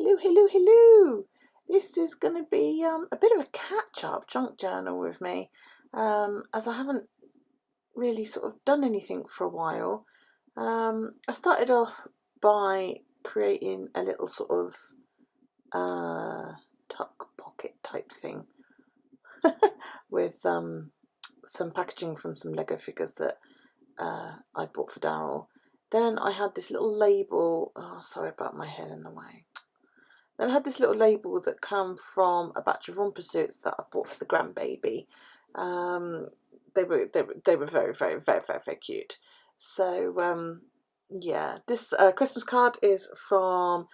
Hello. This is going to be a bit of a catch-up junk journal with me, as I haven't really sort of done anything for a while. I started off by creating a little sort of tuck pocket type thing with some packaging from some Lego figures that I bought for Daryl. Then I had this little label. Oh, sorry about my head in the way. Then I had this little label that came from a batch of romper suits that I bought for the grandbaby. They were very cute. So yeah, this Christmas card is from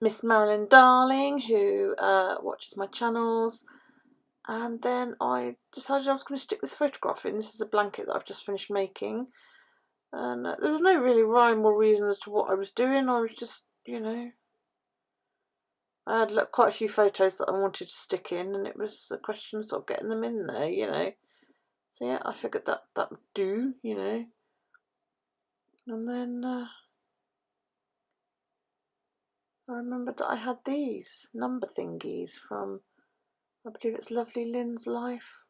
Miss Marilyn Darling, who watches my channels. And then I decided I was going to stick this photograph in. This is a blanket that I've just finished making. And there was no really rhyme or reason as to what I was doing. I was just, I had quite a few photos that I wanted to stick in, and it was a question of sort of getting them in there, So yeah, I figured that would do, And then I remembered that I had these number thingies from, I believe it's Lovely Lynn's Life.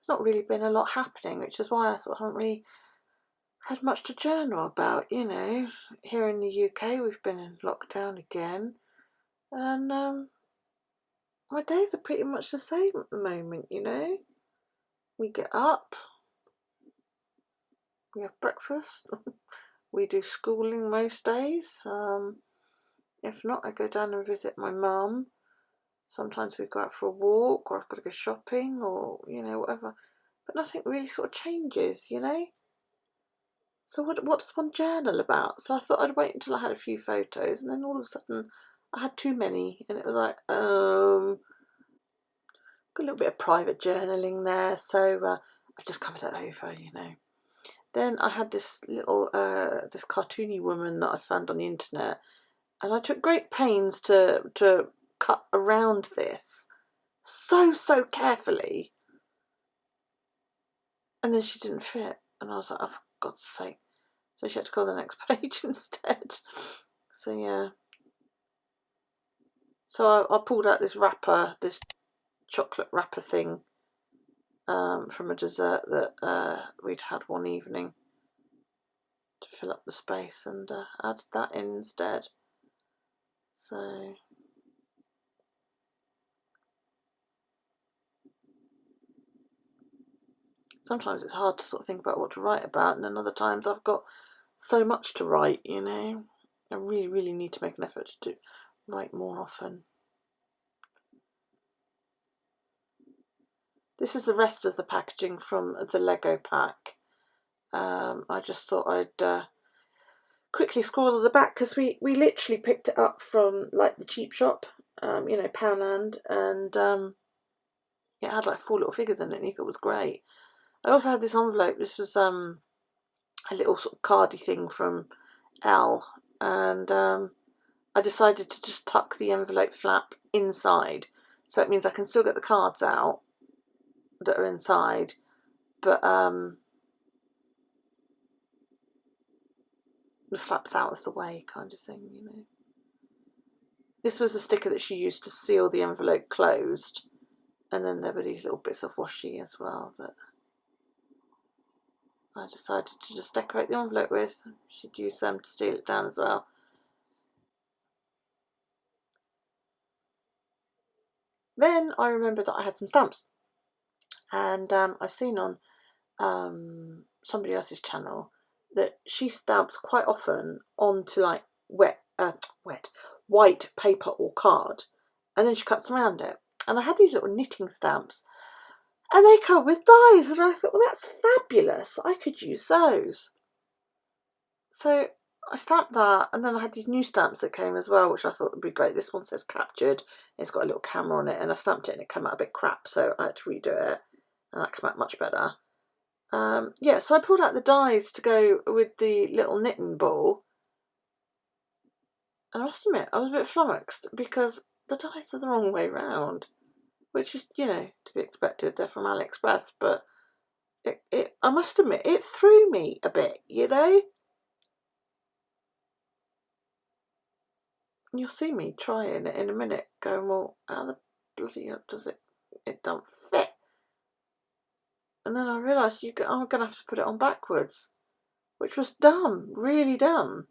There's not really been a lot happening, which is why I sort of haven't really had much to journal about, Here in the UK, we've been in lockdown again, and my days are pretty much the same at the moment, We get up, we have breakfast, we do schooling most days. If not, I go down and visit my mum. Sometimes we go out for a walk, or I've got to go shopping, or, whatever. But nothing really sort of changes, So what does one journal about? So I thought I'd wait until I had a few photos, and then all of a sudden I had too many, and it was like, got a little bit of private journaling there, so I just covered it over, Then I had this little, this cartoony woman that I found on the internet, and I took great pains to cut around this so carefully, and then she didn't fit, and I was like, oh, for God's sake. So she had to go on the next page instead. So yeah. So I pulled out this wrapper, this chocolate wrapper thing, from a dessert that we'd had one evening to fill up the space, and added that in instead. So sometimes it's hard to sort of think about what to write about, and then other times I've got so much to write, I really need to make an effort to write more often. This is the rest of the packaging from the Lego pack. I just thought I'd quickly scroll to the back, because we literally picked it up from like the cheap shop, Poundland, and it had like 4 little figures in it, and he thought it was great. I also had this envelope. This was a little sort of cardy thing from Elle, and I decided to just tuck the envelope flap inside, so it means I can still get the cards out that are inside, but the flap's out of the way, kind of thing, This was a sticker that she used to seal the envelope closed, and then there were these little bits of washi as well that I decided to just decorate the envelope with. She'd use them to seal it down as well. Then I remembered that I had some stamps, and I've seen on somebody else's channel that she stamps quite often onto like white paper or card, and then she cuts around it. And I had these little knitting stamps, and they come with dies, and I thought, well, that's fabulous, I could use those. So I stamped that, and then I had these new stamps that came as well, which I thought would be great. This one says captured, it's got a little camera on it, and I stamped it and it came out a bit crap, so I had to redo it, and that came out much better. Yeah, so I pulled out the dies to go with the little knitting ball, and I must admit I was a bit flummoxed because the dies are the wrong way round. which is, you know, to be expected. They're from AliExpress, but I must admit, it threw me a bit, you know. And you'll see me trying it in a minute, going, well, how the bloody hell does it don't fit? And then I realised I'm going to have to put it on backwards, which was dumb, really dumb.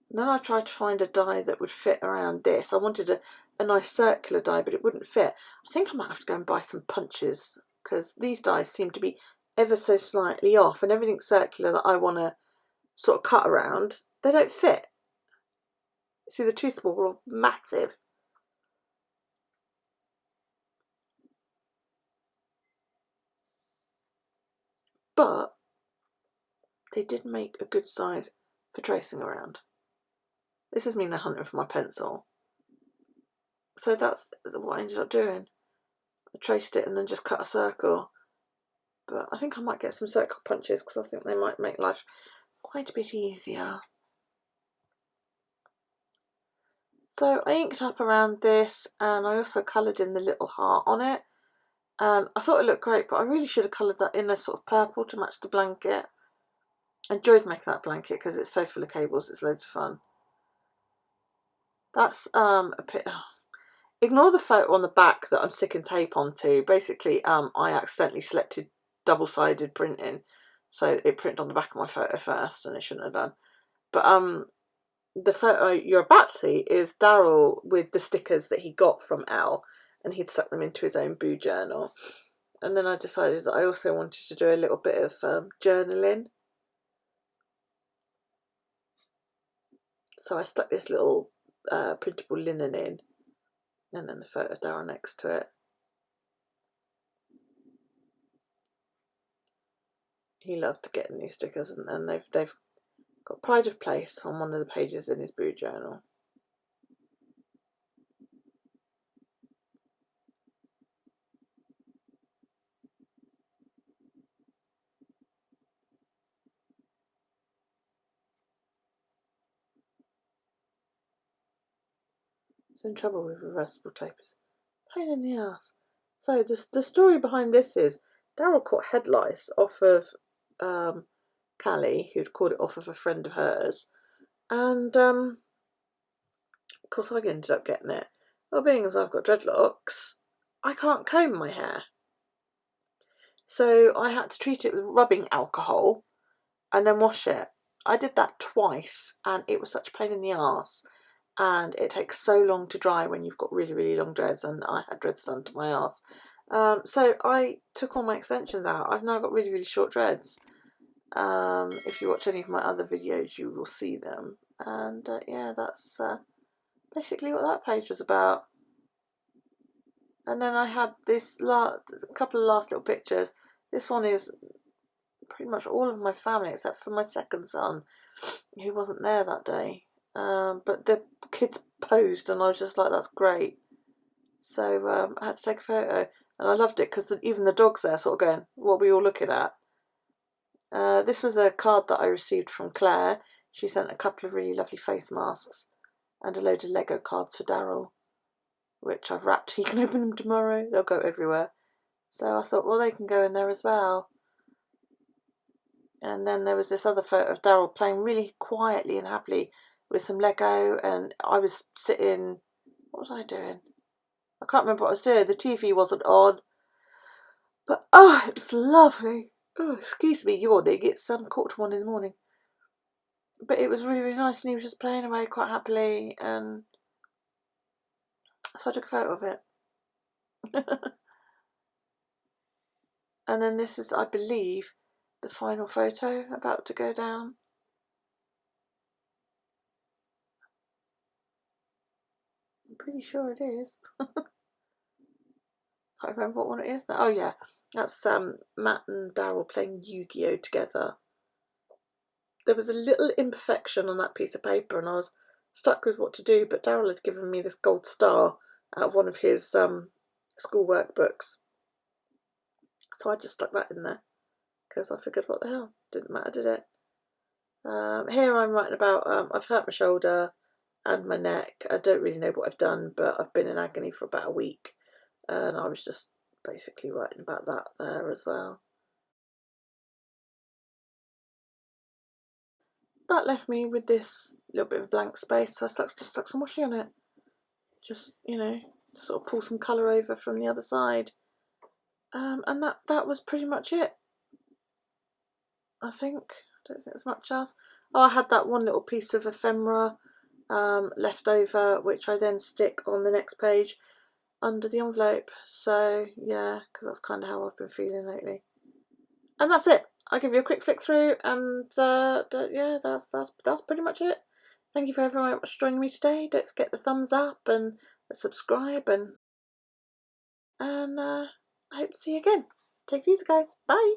And then I tried to find a die that would fit around this. I wanted a nice circular die, but it wouldn't fit. I think I might have to go and buy some punches, because these dies seem to be ever so slightly off, and everything circular that I want to sort of cut around, they don't fit. See, they're too small or massive. But they did make a good size for tracing around. This is me now hunting for my pencil. So that's what I ended up doing. I traced it and then just cut a circle. But I think I might get some circle punches, because I think they might make life quite a bit easier. So I inked up around this, and I also coloured in the little heart on it. And I thought it looked great, but I really should have coloured that in a sort of purple to match the blanket. I enjoyed making that blanket because it's so full of cables, it's loads of fun. That's a bit... Ignore the photo on the back that I'm sticking tape onto. Basically, I accidentally selected double-sided printing, so it printed on the back of my photo first, and it shouldn't have done. But the photo you're about to see is Daryl with the stickers that he got from Elle, and he'd stuck them into his own boo journal. And then I decided that I also wanted to do a little bit of journaling. So I stuck this little printable linen in, and then the photo of Daryl next to it. He loved getting these stickers, and they've got pride of place on one of the pages in his boo journal. So in trouble with reversible tape is pain in the ass. So the story behind this is Daryl caught head lice off of Callie, who'd caught it off of a friend of hers, and of course I ended up getting it. Well, being as I've got dreadlocks, I can't comb my hair, so I had to treat it with rubbing alcohol and then wash it. I did that twice, and it was such a pain in the arse, and it takes so long to dry when you've got really, really long dreads, and I had dreads done to my arse. So I took all my extensions out. I've now got really, really short dreads. If you watch any of my other videos, you will see them. And yeah, that's basically what that page was about. And then I had this couple of last little pictures. This one is pretty much all of my family except for my second son, who wasn't there that day. But the kids posed, and I was just like, that's great. So I had to take a photo, and I loved it because even the dog's there sort of going, what are we all looking at? This was a card that I received from Claire. She sent a couple of really lovely face masks and a load of Lego cards for Daryl, which I've wrapped. He can open them tomorrow. They'll go everywhere. So I thought, well, they can go in there as well. And then there was this other photo of Daryl playing really quietly and happily with some Lego, and I was sitting... What was I doing? I can't remember what I was doing. The TV wasn't on. But, oh, it's lovely. Oh, excuse me, yawning. It's 1:45 in the morning. But it was really, really nice, and he was just playing away quite happily, and so I took a photo of it. And then this is, I believe, the final photo about to go down. I'm pretty sure it is. I can't remember what one it is now. Oh yeah, that's Matt and Daryl playing Yu-Gi-Oh together. There was a little imperfection on that piece of paper, and I was stuck with what to do, but Daryl had given me this gold star out of one of his school workbooks. So I just stuck that in there, because I figured, what the hell, didn't matter, did it? Here I'm writing about, I've hurt my shoulder, and my neck. I don't really know what I've done, but I've been in agony for about a week, and I was just basically writing about that there as well. That left me with this little bit of blank space, so I just stuck some washi on it. Just, you know, sort of pull some colour over from the other side. And that was pretty much it, I think. I don't think there's much else. Oh, I had that one little piece of ephemera left over, which I then stick on the next page under the envelope. So yeah, because that's kind of how I've been feeling lately. And that's it. I'll give you a quick flick through, and yeah, that's pretty much it. Thank you very much for joining me today. Don't forget the thumbs up and the subscribe, and I hope to see you again. Take it easy, guys. Bye.